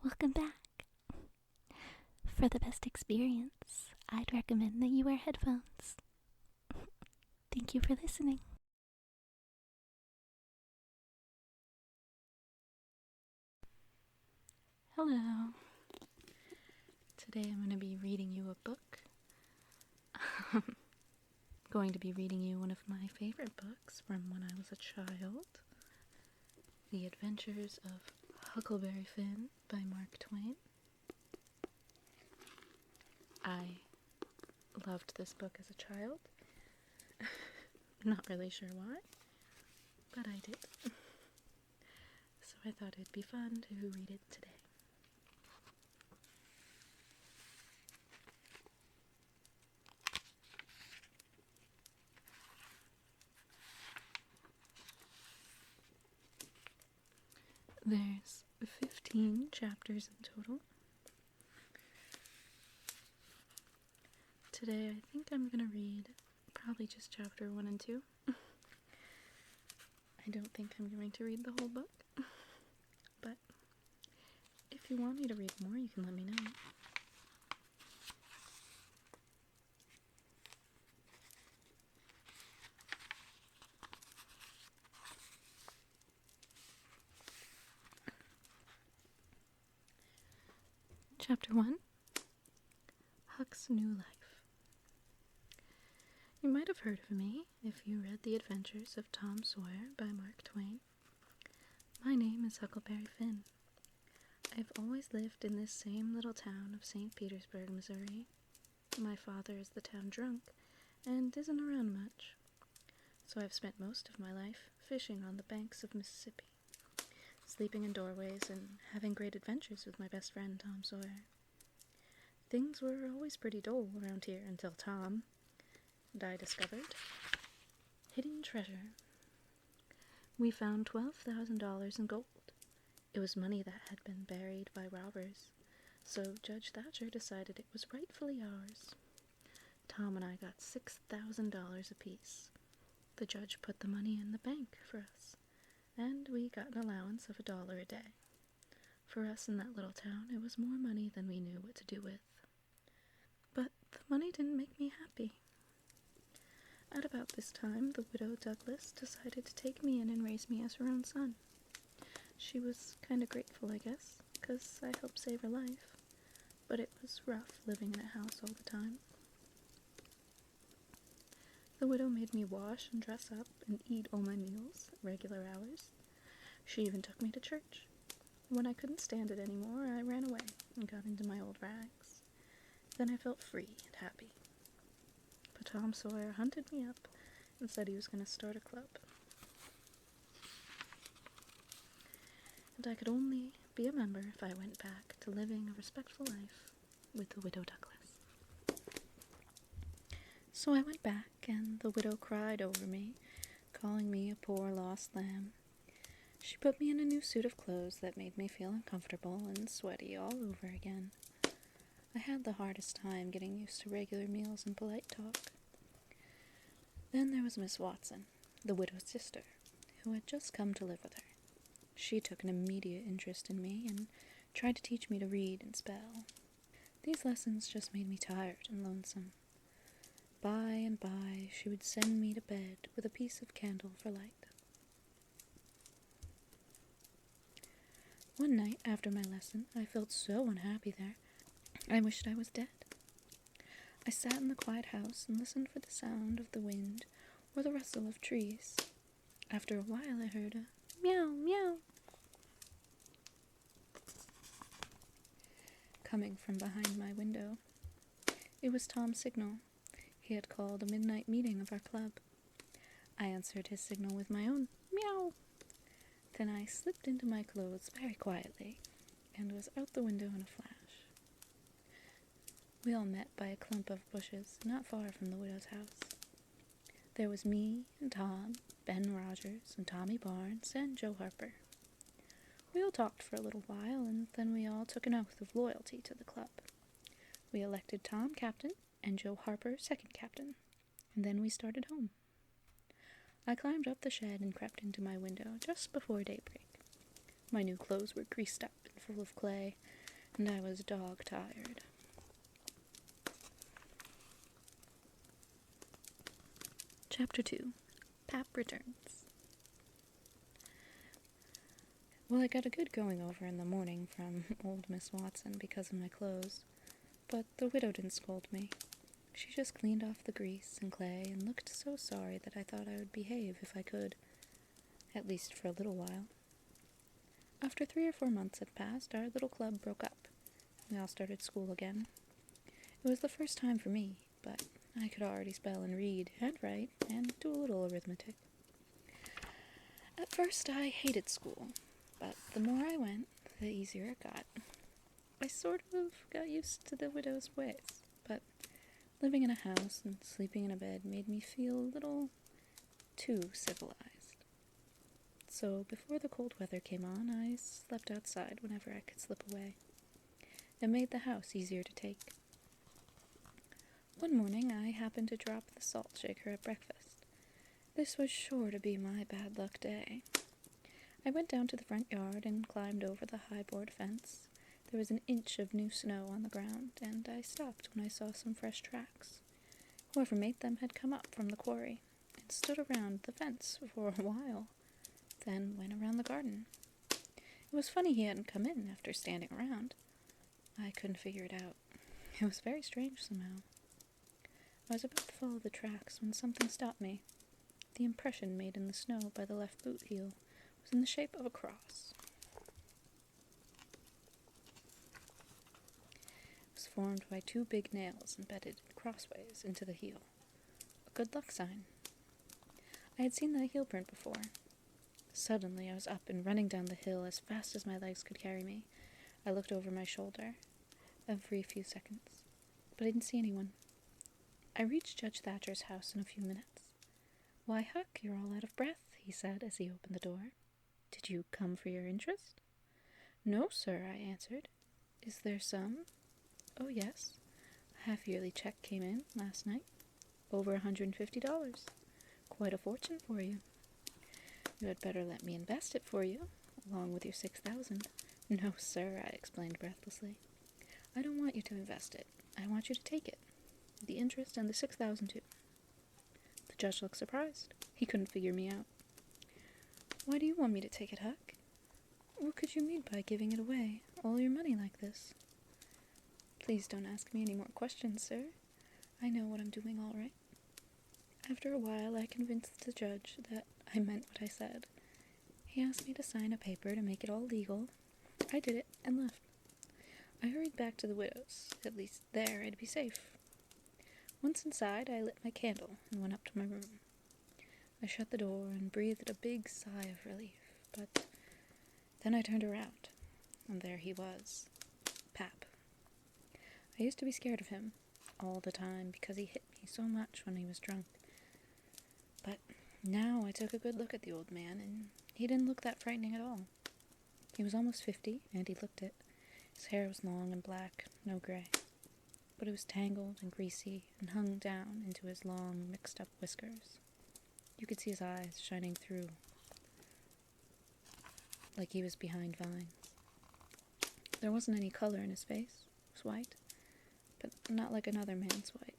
Welcome back. For the best experience, I'd recommend that you wear headphones. Thank you for listening. Hello. Today I'm going to be reading you a book. I'm going to be reading you one of my favorite books from when I was a child. The Adventures of Huckleberry Finn by Mark Twain. I loved this book as a child. Not really sure why, but I did. So I thought it'd be fun to read it today. There's 15 chapters in total. Today I think I'm gonna read probably just chapter 1 and 2. I don't think I'm going to read the whole book, but if you want me to read more, you can let me know. Chapter 1, Huck's New Life. You might have heard of me if you read The Adventures of Tom Sawyer by Mark Twain. My name is Huckleberry Finn. I've always lived in this same little town of St. Petersburg, Missouri. My father is the town drunk and isn't around much, so I've spent most of my life fishing on the banks of Mississippi, sleeping in doorways and having great adventures with my best friend Tom Sawyer. Things were always pretty dull around here until Tom and I discovered hidden treasure. We found $12,000 in gold. It was money that had been buried by robbers, so Judge Thatcher decided it was rightfully ours. Tom and I got $6,000 apiece. The judge put the money in the bank for us, and we got an allowance of $1 a day. For us in that little town, it was more money than we knew what to do with. But the money didn't make me happy. At about this time, the widow Douglas decided to take me in and raise me as her own son. She was kind of grateful, I guess, 'cause I helped save her life, but it was rough living in a house all the time. The widow made me wash and dress up and eat all my meals at regular hours. She even took me to church. When I couldn't stand it anymore, I ran away and got into my old rags. Then I felt free and happy. But Tom Sawyer hunted me up and said he was going to start a club. And I could only be a member if I went back to living a respectful life with the widow Douglas. So I went back, and the widow cried over me, calling me a poor lost lamb. She put me in a new suit of clothes that made me feel uncomfortable and sweaty all over again. I had the hardest time getting used to regular meals and polite talk. Then there was Miss Watson, the widow's sister, who had just come to live with her. She took an immediate interest in me and tried to teach me to read and spell. These lessons just made me tired and lonesome. By and by, she would send me to bed with a piece of candle for light. One night after my lesson, I felt so unhappy there, I wished I was dead. I sat in the quiet house and listened for the sound of the wind or the rustle of trees. After a while, I heard a meow, meow coming from behind my window. It was Tom's signal. He had called a midnight meeting of our club. I answered his signal with my own meow. Then I slipped into my clothes very quietly and was out the window in a flash. We all met by a clump of bushes not far from the widow's house. There was me and Tom, Ben Rogers and Tommy Barnes and Joe Harper. We all talked for a little while, and then we all took an oath of loyalty to the club. We elected Tom captain and Joe Harper second captain, and then we started home. I climbed up the shed and crept into my window just before daybreak. My new clothes were greased up and full of clay, and I was dog-tired. Chapter 2. Pap returns. Well, I got a good going-over in the morning from old Miss Watson because of my clothes, but the widow didn't scold me. She just cleaned off the grease and clay and looked so sorry that I thought I would behave if I could, at least for a little while. After 3 or 4 months had passed, our little club broke up. We all started school again. It was the first time for me, but I could already spell and read and write and do a little arithmetic. At first I hated school, but the more I went, the easier it got. I sort of got used to the widow's ways, but living in a house and sleeping in a bed made me feel a little too civilized. So before the cold weather came on, I slept outside whenever I could slip away. It made the house easier to take. One morning I happened to drop the salt shaker at breakfast. This was sure to be my bad luck day. I went down to the front yard and climbed over the high board fence. There was an inch of new snow on the ground, and I stopped when I saw some fresh tracks. Whoever made them had come up from the quarry and stood around the fence for a while, then went around the garden. It was funny he hadn't come in after standing around. I couldn't figure it out. It was very strange somehow. I was about to follow the tracks when something stopped me. The impression made in the snow by the left boot heel was in the shape of a cross. It was formed by 2 big nails embedded crossways into the heel. A good luck sign. I had seen that heel print before. Suddenly I was up and running down the hill as fast as my legs could carry me. I looked over my shoulder every few seconds, but I didn't see anyone. I reached Judge Thatcher's house in a few minutes. "Why, Huck, you're all out of breath," he said as he opened the door. "Did you come for your interest?" "No, sir," I answered. "Is there some?" "Oh, yes. A half-yearly check came in last night. Over $150. Quite a fortune for you." "You had better let me invest it for you, along with your $6,000. "No, sir," I explained breathlessly. "I don't want you to invest it. I want you to take it. The interest and the $6,000 too." The judge looked surprised. He couldn't figure me out. "Why do you want me to take it, Huck? What could you mean by giving it away, all your money like this?" "Please don't ask me any more questions, sir. I know what I'm doing all right." After a while, I convinced the judge that I meant what I said. He asked me to sign a paper to make it all legal. I did it and left. I hurried back to the widow's. At least there I'd be safe. Once inside, I lit my candle and went up to my room. I shut the door and breathed a big sigh of relief, but then I turned around, and there he was, Pap. I used to be scared of him all the time because he hit me so much when he was drunk. But now I took a good look at the old man, and he didn't look that frightening at all. He was almost 50, and he looked it. His hair was long and black, no gray, but it was tangled and greasy and hung down into his long, mixed-up whiskers. You could see his eyes shining through, like he was behind vines. There wasn't any color in his face. It was white, but not like another man's white.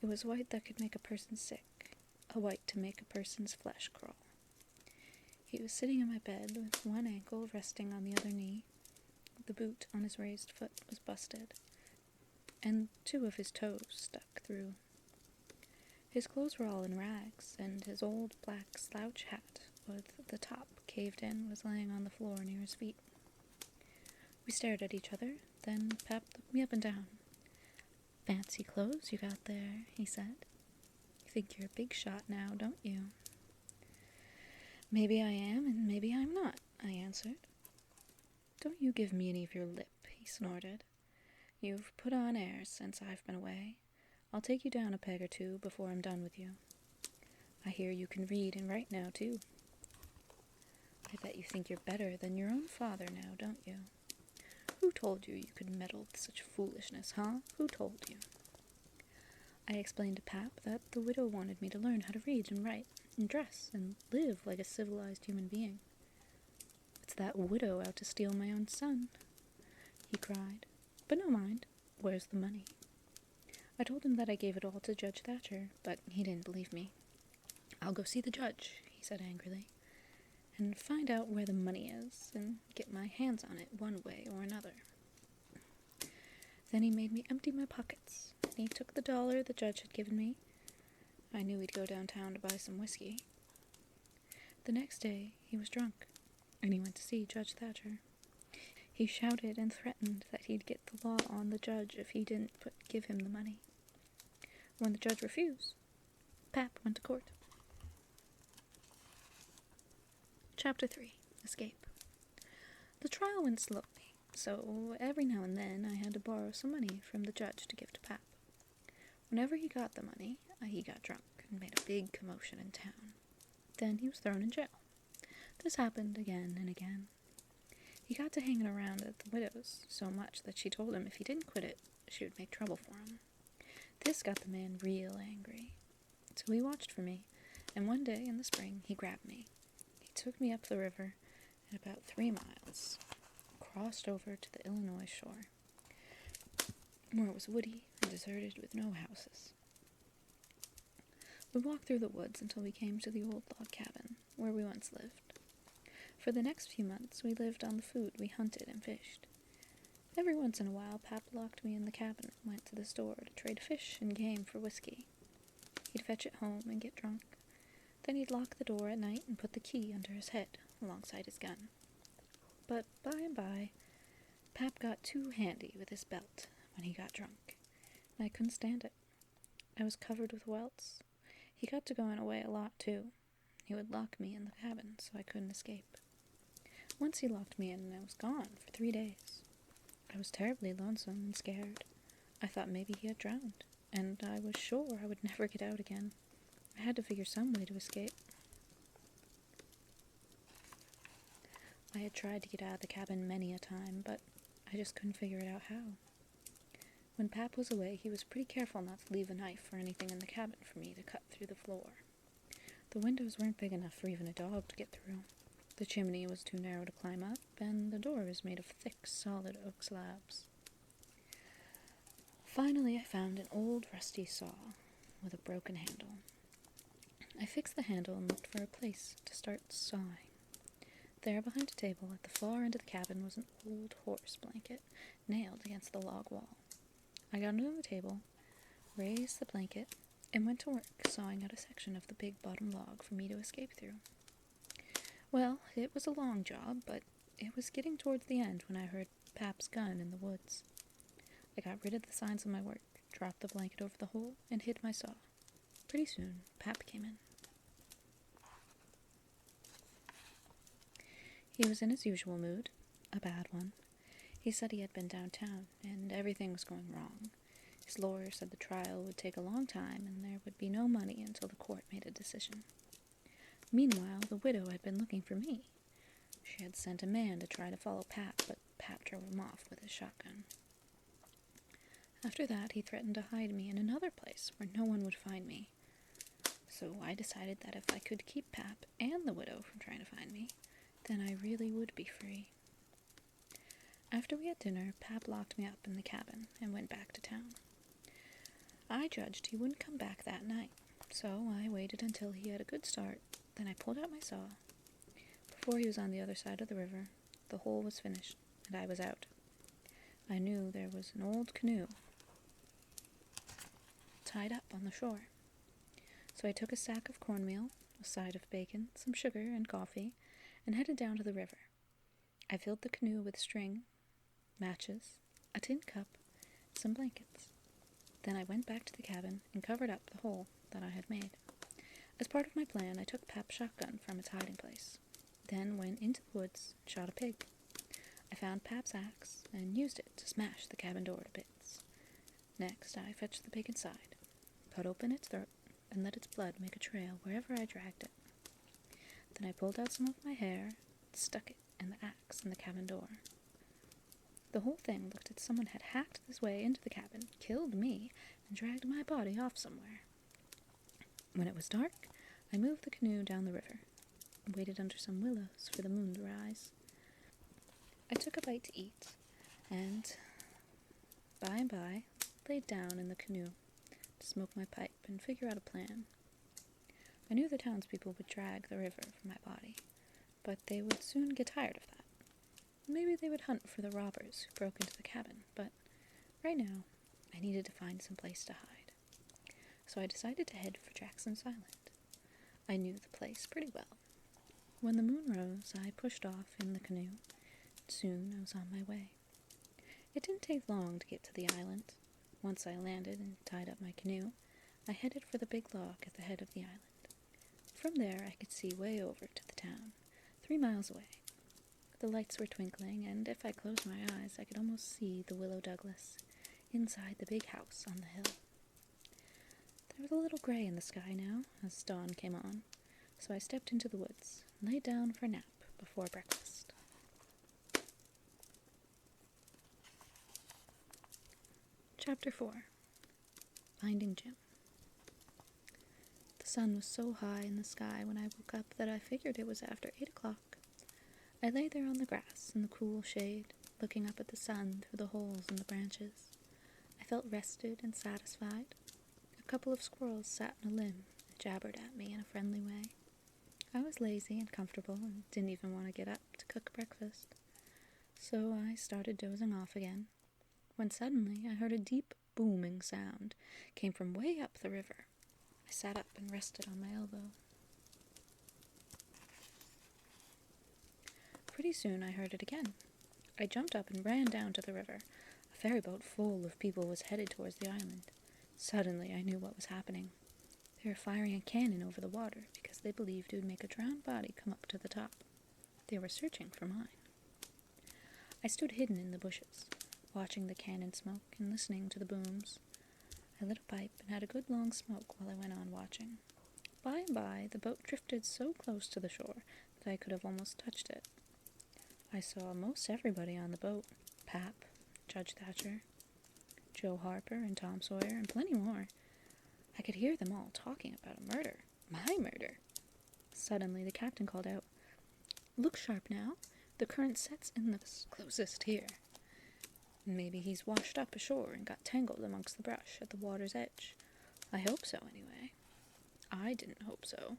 It was white that could make a person sick, a white to make a person's flesh crawl. He was sitting in my bed with one ankle resting on the other knee. The boot on his raised foot was busted, and 2 of his toes stuck through. His clothes were all in rags, and his old black slouch hat with the top caved in was laying on the floor near his feet. We stared at each other, then Pap looked me up and down. "Fancy clothes you got there," he said. "You think you're a big shot now, don't you?" "Maybe I am, and maybe I'm not," I answered. "Don't you give me any of your lip," he snorted. "You've put on airs since I've been away. I'll take you down a peg or 2 before I'm done with you. I hear you can read and write now, too. I bet you think you're better than your own father now, don't you? Who told you you could meddle with such foolishness, huh? Who told you?" I explained to Pap that the widow wanted me to learn how to read and write and dress and live like a civilized human being. "What's that widow out to steal my own son," he cried. "But no mind, where's the money?" I told him that I gave it all to Judge Thatcher, but he didn't believe me. "I'll go see the judge," he said angrily, "and find out where the money is, and get my hands on it one way or another." Then he made me empty my pockets, and he took the $1 the judge had given me. I knew he'd go downtown to buy some whiskey. The next day, he was drunk, and he went to see Judge Thatcher. He shouted and threatened that he'd get the law on the judge if he didn't give him the money. When the judge refused, Pap went to court. Chapter 3. Escape. The trial went slowly, so every now and then I had to borrow some money from the judge to give to Pap. Whenever he got the money, he got drunk and made a big commotion in town. Then he was thrown in jail. This happened again and again. He got to hanging around at the widow's so much that she told him if he didn't quit it, she would make trouble for him. This got the man real angry. So he watched for me, and one day in the spring he grabbed me. He took me up the river, and about 3 miles, crossed over to the Illinois shore, where it was woody and deserted with no houses. We walked through the woods until we came to the old log cabin, where we once lived. For the next few months, we lived on the food we hunted and fished. Every once in a while, Pap locked me in the cabin and went to the store to trade fish and game for whiskey. He'd fetch it home and get drunk. Then he'd lock the door at night and put the key under his head, alongside his gun. But by and by, Pap got too handy with his belt when he got drunk, and I couldn't stand it. I was covered with welts. He got to going away a lot, too. He would lock me in the cabin so I couldn't escape. Once he locked me in and I was gone for 3 days. I was terribly lonesome and scared. I thought maybe he had drowned, and I was sure I would never get out again. I had to figure some way to escape. I had tried to get out of the cabin many a time, but I just couldn't figure it out how. When Pap was away, he was pretty careful not to leave a knife or anything in the cabin for me to cut through the floor. The windows weren't big enough for even a dog to get through. The chimney was too narrow to climb up, and the door was made of thick, solid oak slabs. Finally, I found an old, rusty saw with a broken handle. I fixed the handle and looked for a place to start sawing. There, behind a table at the far end of the cabin, was an old horse blanket nailed against the log wall. I got under the table, raised the blanket, and went to work sawing out a section of the big bottom log for me to escape through. Well, it was a long job, but it was getting towards the end when I heard Pap's gun in the woods. I got rid of the signs of my work, dropped the blanket over the hole, and hid my saw. Pretty soon, Pap came in. He was in his usual mood, a bad one. He said he had been downtown, and everything was going wrong. His lawyer said the trial would take a long time, and there would be no money until the court made a decision. Meanwhile, the widow had been looking for me. She had sent a man to try to follow Pap, but Pap drove him off with his shotgun. After that, he threatened to hide me in another place where no one would find me. So I decided that if I could keep Pap and the widow from trying to find me, then I really would be free. After we had dinner, Pap locked me up in the cabin and went back to town. I judged he wouldn't come back that night, so I waited until he had a good start. Then I pulled out my saw. Before he was on the other side of the river, the hole was finished, and I was out. I knew there was an old canoe tied up on the shore. So I took a sack of cornmeal, a side of bacon, some sugar, and coffee, and headed down to the river. I filled the canoe with string, matches, a tin cup, some blankets. Then I went back to the cabin and covered up the hole that I had made. As part of my plan, I took Pap's shotgun from its hiding place, then went into the woods and shot a pig. I found Pap's axe and used it to smash the cabin door to bits. Next, I fetched the pig inside, cut open its throat, and let its blood make a trail wherever I dragged it. Then I pulled out some of my hair and stuck it and the axe in the cabin door. The whole thing looked as someone had hacked his way into the cabin, killed me, and dragged my body off somewhere. When it was dark, I moved the canoe down the river and waited under some willows for the moon to rise. I took a bite to eat, and by, laid down in the canoe to smoke my pipe and figure out a plan. I knew the townspeople would drag the river for my body, but they would soon get tired of that. Maybe they would hunt for the robbers who broke into the cabin, but right now, I needed to find some place to hide. So I decided to head for Jackson's Island. I knew the place pretty well. When the moon rose, I pushed off in the canoe. Soon I was on my way. It didn't take long to get to the island. Once I landed and tied up my canoe, I headed for the big log at the head of the island. From there I could see way over to the town, 3 miles away. The lights were twinkling, and if I closed my eyes, I could almost see the Willow Douglas inside the big house on the hill. There was a little gray in the sky now as dawn came on, so I stepped into the woods and laid down for a nap before breakfast. Chapter 4. Finding Jim. The sun was so high in the sky when I woke up that I figured it was after 8 o'clock. I lay there on the grass in the cool shade, looking up at the sun through the holes in the branches. I felt rested and satisfied. A couple of squirrels sat on a limb and jabbered at me in a friendly way. I was lazy and comfortable and didn't even want to get up to cook breakfast. So I started dozing off again, when suddenly I heard a deep booming sound came from way up the river. I sat up and rested on my elbow. Pretty soon I heard it again. I jumped up and ran down to the river. A ferry boat full of people was headed towards the island. Suddenly I knew what was happening. They were firing a cannon over the water because they believed it would make a drowned body come up to the top. They were searching for mine. I stood hidden in the bushes, watching the cannon smoke and listening to the booms. I lit a pipe and had a good long smoke while I went on watching. By and by, the boat drifted so close to the shore that I could have almost touched it. I saw most everybody on the boat: Pap, Judge Thatcher, Joe Harper, and Tom Sawyer, and plenty more. I could hear them all talking about a murder. My murder. Suddenly the captain called out, "Look sharp now. The current sets in the closest here." Maybe he's washed up ashore and got tangled amongst the brush at the water's edge. I hope so, anyway. I didn't hope so.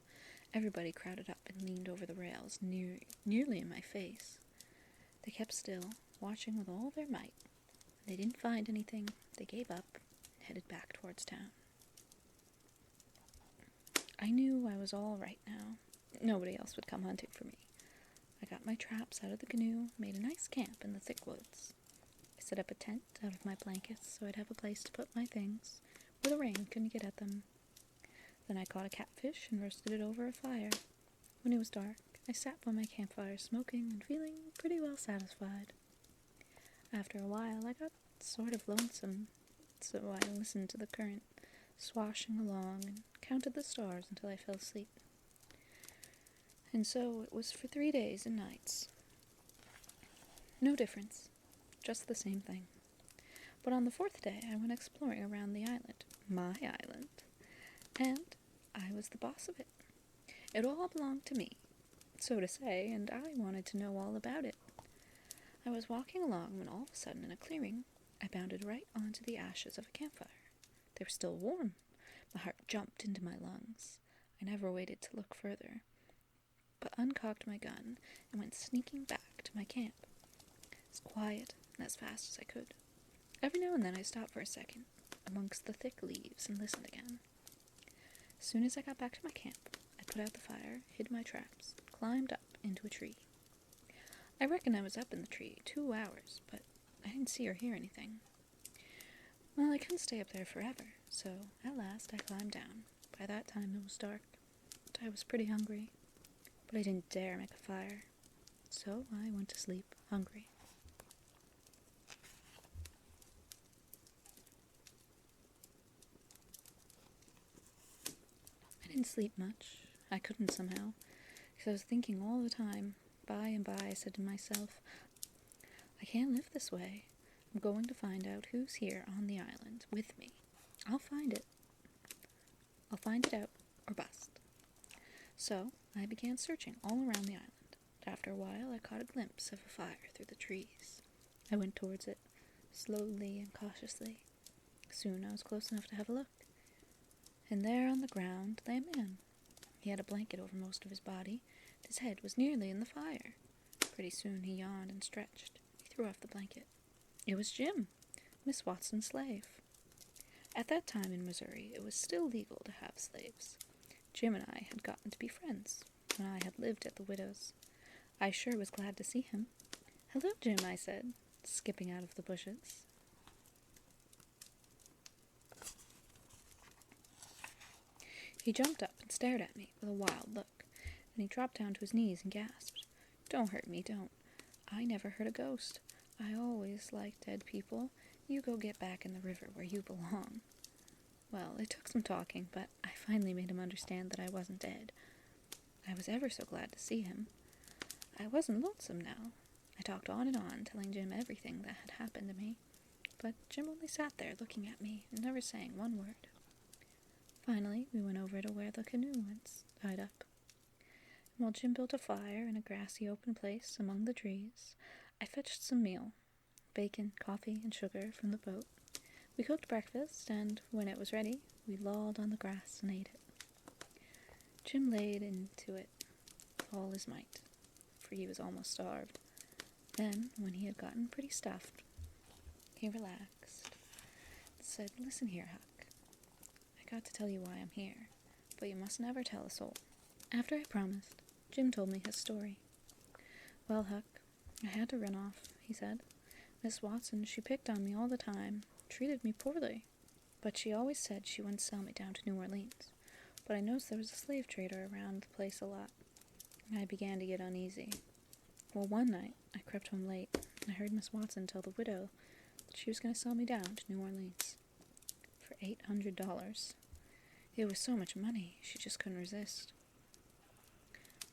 Everybody crowded up and leaned over the rails, nearly in my face. They kept still, watching with all their might. When they didn't find anything, they gave up and headed back towards town. I knew I was all right now. Nobody else would come hunting for me. I got my traps out of the canoe, made a nice camp in the thick woods. I set up a tent out of my blankets so I'd have a place to put my things, where the rain couldn't get at them. Then I caught a catfish and roasted it over a fire. When it was dark, I sat by my campfire smoking and feeling pretty well satisfied. After a while, I got sort of lonesome, so I listened to the current swashing along and counted the stars until I fell asleep. And so it was for 3 days and nights. No difference, just the same thing. But on the 4th day, I went exploring around the island, my island, and I was the boss of it. It all belonged to me, so to say, and I wanted to know all about it. I was walking along when all of a sudden in a clearing, I bounded right onto the ashes of a campfire. They were still warm. My heart jumped into my lungs. I never waited to look further, but uncocked my gun and went sneaking back to my camp, as quiet and as fast as I could. Every now and then I stopped for a second amongst the thick leaves and listened again. As soon as I got back to my camp, I put out the fire, hid my traps, climbed up into a tree. I reckon I was up in the tree 2 hours, but I didn't see or hear anything. Well, I couldn't stay up there forever, so at last I climbed down. By that time it was dark, and I was pretty hungry, but I didn't dare make a fire, so I went to sleep hungry. I didn't sleep much. I couldn't somehow, because I was thinking all the time. By and by I said to myself, I can't live this way. I'm going to find out who's here on the island with me. I'll find it. I'll find it out or bust. So I began searching all around the island. After a while, I caught a glimpse of a fire through the trees. I went towards it, slowly and cautiously. Soon I was close enough to have a look. And there on the ground lay a man. He had a blanket over most of his body, and his head was nearly in the fire. Pretty soon he yawned and stretched. He threw off the blanket. It was Jim, Miss Watson's slave. At that time in Missouri, it was still legal to have slaves. Jim and I had gotten to be friends when I had lived at the widow's. I sure was glad to see him. "Hello, Jim," I said, skipping out of the bushes. He jumped up and stared at me with a wild look, and he dropped down to his knees and gasped, "Don't hurt me, don't. I never hurt a ghost. I always liked dead people. You go get back in the river where you belong." Well, it took some talking, but I finally made him understand that I wasn't dead. I was ever so glad to see him. I wasn't lonesome now. I talked on and on, telling Jim everything that had happened to me, but Jim only sat there looking at me and never saying one word. Finally, we went over to where the canoe was tied up. And while Jim built a fire in a grassy open place among the trees, I fetched some meal, bacon, coffee, and sugar from the boat. We cooked breakfast, and when it was ready, we lolled on the grass and ate it. Jim laid into it with all his might, for he was almost starved. Then, when he had gotten pretty stuffed, he relaxed and said, "Listen here, Huck. I got to tell you why I'm here, but you must never tell a soul." After I promised, Jim told me his story. "Well, Huck, I had to run off," he said. "Miss Watson, she picked on me all the time, treated me poorly, but she always said she wouldn't sell me down to New Orleans. But I noticed there was a slave trader around the place a lot, and I began to get uneasy. Well, one night, I crept home late, and I heard Miss Watson tell the widow that she was going to sell me down to New Orleans for $800. It was so much money, she just couldn't resist.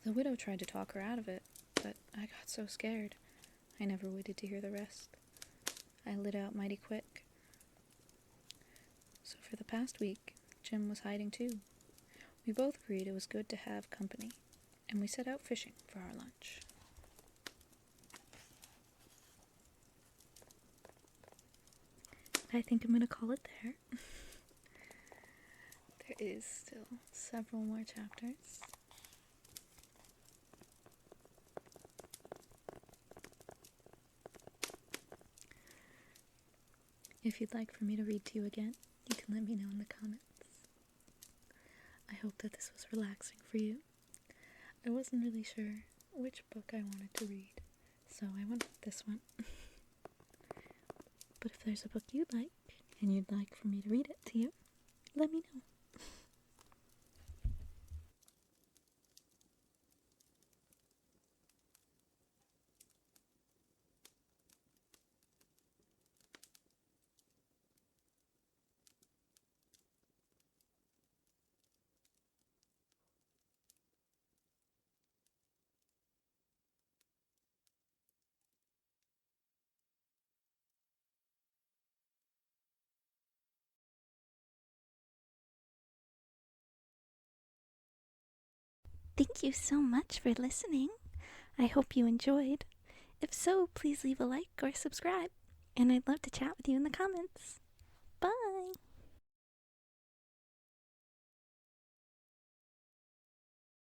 The widow tried to talk her out of it, but I got so scared, I never waited to hear the rest. I lit out mighty quick. So for the past week, Jim was hiding too. We both agreed it was good to have company, and we set out fishing for our lunch." I think I'm going to call it there. There is still several more chapters. If you'd like for me to read to you again, you can let me know in the comments. I hope that this was relaxing for you. I wasn't really sure which book I wanted to read, so I went with this one. But if there's a book you'd like, and you'd like for me to read it to you, let me know. Thank you so much for listening. I hope you enjoyed. If so, please leave a like or subscribe, and I'd love to chat with you in the comments.